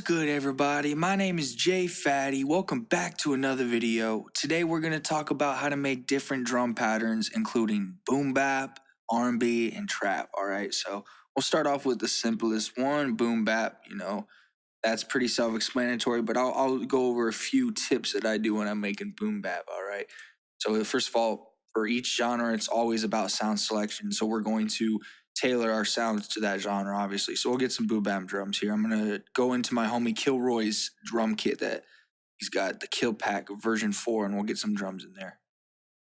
good, everybody? My name is Phatty. Welcome back to another video. Today we're going to talk about how to make different drum patterns, including boom bap, R&B, and trap. All right, so we'll start off with the simplest one, boom bap. That's pretty self-explanatory, but I'll go over a few tips that I do when I'm making boom bap. All right, so first of all, for each genre, it's always about sound selection. So we're going to tailor our sounds to that genre, obviously. So we'll get some boom bap drums here. I'm gonna go into my homie Kilroy's drum kit that he's got, the Kill Pack version 4, and we'll get some drums in there.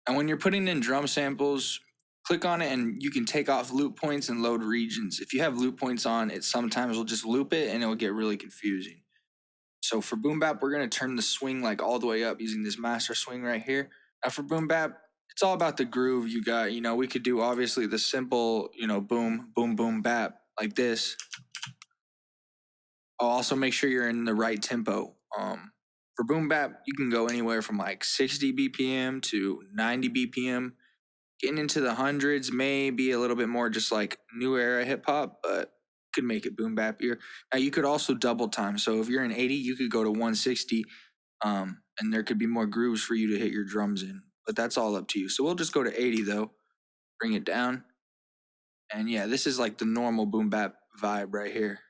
And when you're putting in drum samples, click on it and you can take off loop points and load regions. If you have loop points on, it sometimes will just loop it and it'll get really confusing. So for boom bap, we're gonna turn the swing like all the way up using this master swing right here. Now for boom bap, it's all about the groove you got. We could do obviously the simple, boom, boom, boom, bap like this. I'll also make sure you're in the right tempo. For boom bap, you can go anywhere from like 60 BPM to 90 BPM. Getting into the hundreds may be a little bit more just like new era hip hop, but could make it boom bappier. Now you could also double time. So if you're in 80, you could go to 160, and there could be more grooves for you to hit your drums in. But that's all up to you. So we'll just go to 80 though, bring it down. And yeah, this is like the normal boom bap vibe right here.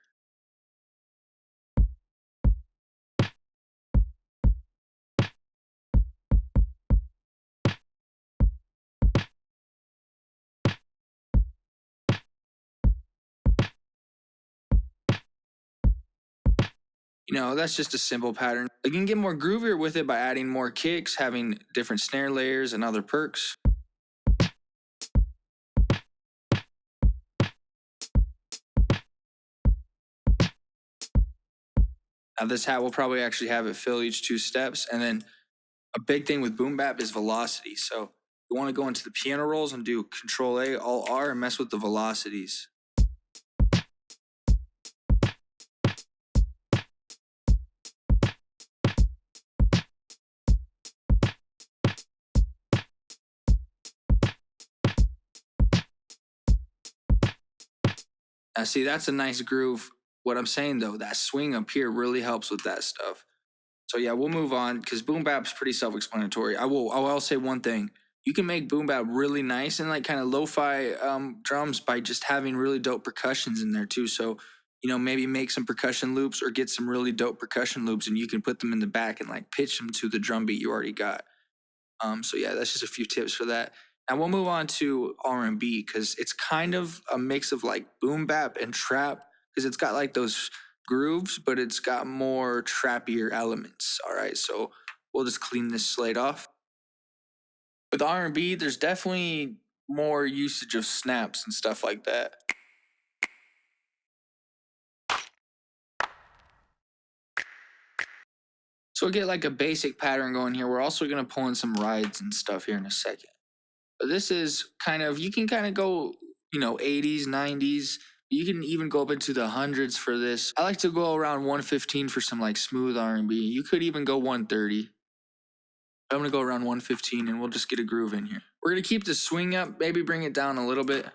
That's just a simple pattern. You can get more groovier with it by adding more kicks, having different snare layers and other perks. Now this hat will probably actually have it fill each 2 steps. And then a big thing with boom bap is velocity. So you want to go into the piano rolls and do Control A, Alt R, and mess with the velocities. Now see, that's a nice groove. What I'm saying though, that swing up here really helps with that stuff. So yeah, we'll move on because boom bap's pretty self-explanatory. I'll say one thing. You can make boom bap really nice and like kind of lo-fi drums by just having really dope percussions in there too. So, maybe make some percussion loops or get some really dope percussion loops and you can put them in the back and like pitch them to the drum beat you already got. So yeah, that's just a few tips for that. Now we'll move on to R&B because it's kind of a mix of like boom bap and trap because it's got like those grooves, but it's got more trappier elements. All right, so we'll just clean this slate off. With R&B, there's definitely more usage of snaps and stuff like that. So we'll get like a basic pattern going here. We're also gonna pull in some rides and stuff here in a second. But this is you can kind of go, 80s, 90s. You can even go up into the hundreds for this. I like to go around 115 for some like smooth R&B. You could even go 130. I'm gonna go around 115 and we'll just get a groove in here. We're gonna keep the swing up, maybe bring it down a little bit.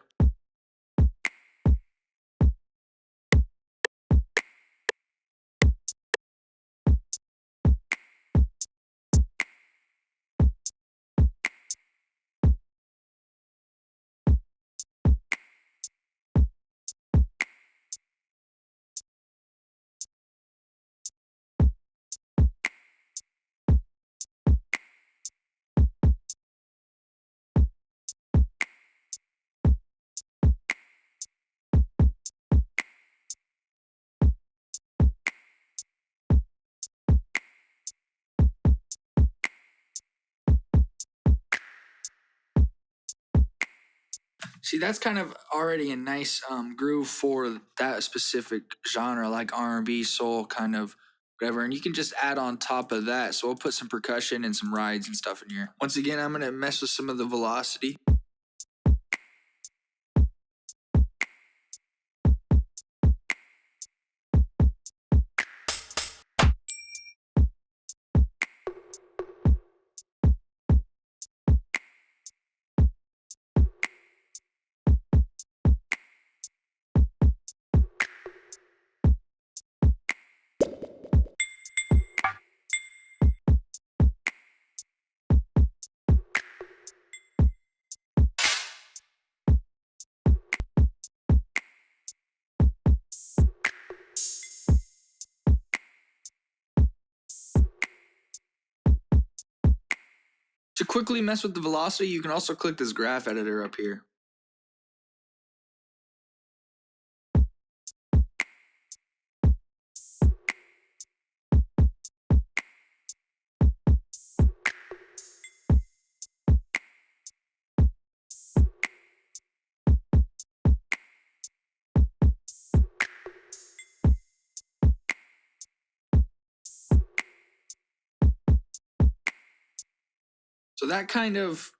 See, that's kind of already a nice groove for that specific genre, like R&B, soul, kind of whatever. And you can just add on top of that. So we'll put some percussion and some rides and stuff in here. Once again, I'm going to mess with some of the velocity. To quickly mess with the velocity, you can also click this graph editor up here. So that kind of,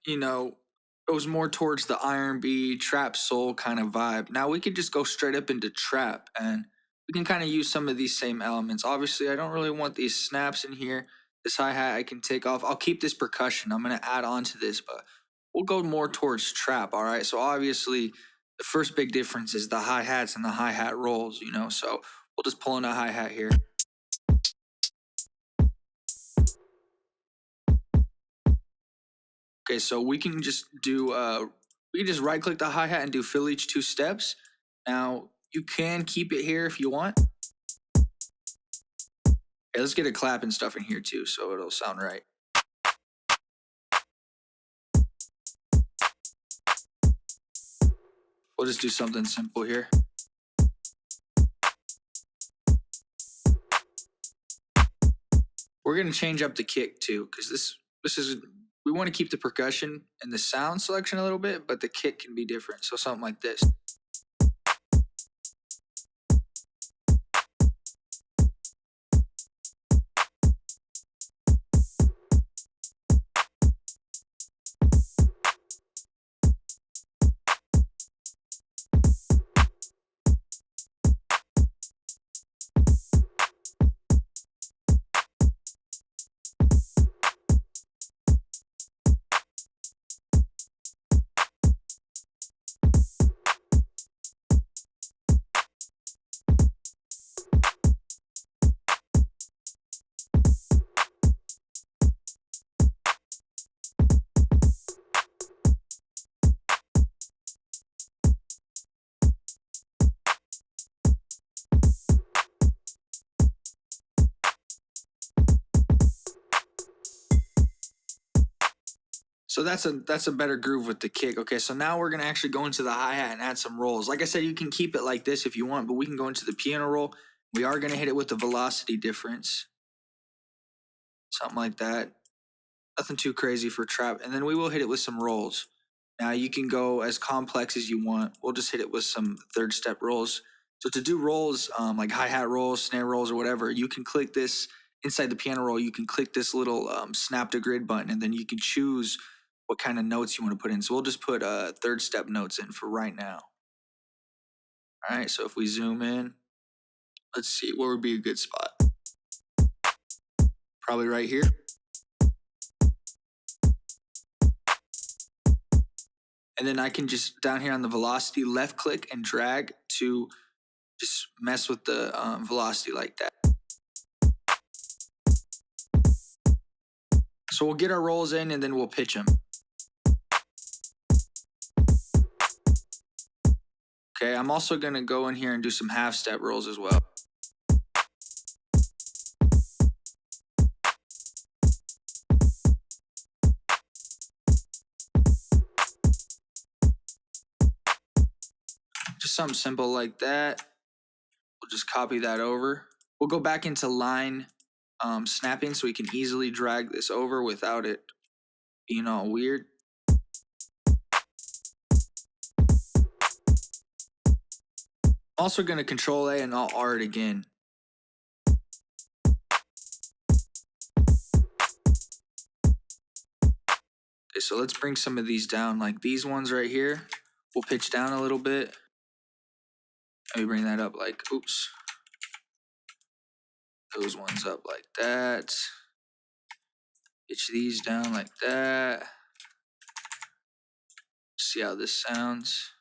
goes more towards the R&B trap soul kind of vibe. Now we could just go straight up into trap and we can kind of use some of these same elements. Obviously, I don't really want these snaps in here. This hi-hat I can take off. I'll keep this percussion. I'm going to add on to this, but we'll go more towards trap, all right? So obviously, the first big difference is the hi-hats and the hi-hat rolls, So we'll just pull in a hi-hat here. Okay, so we can just right click the hi-hat and do fill each 2 steps. Now you can keep it here if you want. Okay, let's get a clap and stuff in here too, so it'll sound right. We'll just do something simple here. We're gonna change up the kick too, because we want to keep the percussion and the sound selection a little bit, but the kick can be different. So something like this. So that's a better groove with the kick. Okay, so now we're gonna actually go into the hi-hat and add some rolls. Like I said, you can keep it like this if you want, but we can go into the piano roll. We are gonna hit it with the velocity difference. Something like that. Nothing too crazy for trap. And then we will hit it with some rolls. Now you can go as complex as you want. We'll just hit it with some third step rolls. So to do rolls, like hi-hat rolls, snare rolls, or whatever, you can click this inside the piano roll. You can click this little snap to grid button, and then you can choose what kind of notes you want to put in. So we'll just put third step notes in for right now. All right, so if we zoom in, let's see, what would be a good spot? Probably right here. And then I can just down here on the velocity, left click and drag to just mess with the velocity like that. So we'll get our rolls in and then we'll pitch them. Okay, I'm also gonna go in here and do some half step rolls as well. Just something simple like that. We'll just copy that over. We'll go back into line snapping so we can easily drag this over without it being all weird. I'm also gonna Control A and I'll R it again. Okay, so let's bring some of these down, like these ones right here. We'll pitch down a little bit. Let me bring that up like, oops. Those ones up like that. Pitch these down like that. See how this sounds.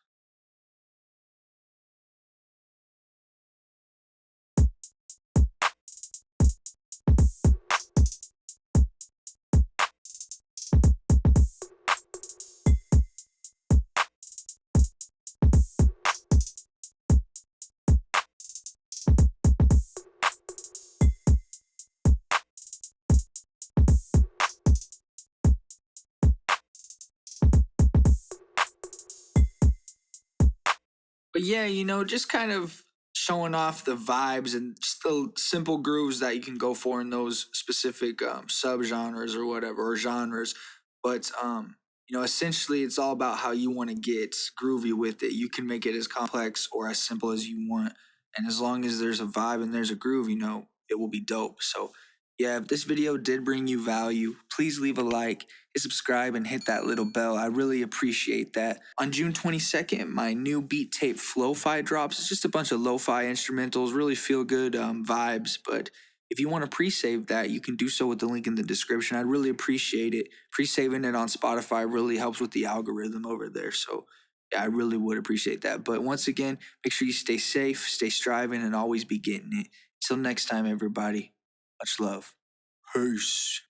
But yeah, just kind of showing off the vibes and just the simple grooves that you can go for in those specific subgenres or whatever or genres. But essentially, it's all about how you want to get groovy with it. You can make it as complex or as simple as you want, and as long as there's a vibe and there's a groove, it will be dope. So. Yeah, if this video did bring you value, please leave a like, hit subscribe, and hit that little bell. I really appreciate that. On June 22nd, my new beat tape Flow-Fi drops. It's just a bunch of lo-fi instrumentals, really feel good vibes. But if you want to pre-save that, you can do so with the link in the description. I'd really appreciate it. Pre-saving it on Spotify really helps with the algorithm over there. So yeah, I really would appreciate that. But once again, make sure you stay safe, stay striving, and always be getting it. Till next time, everybody. Much love. Peace.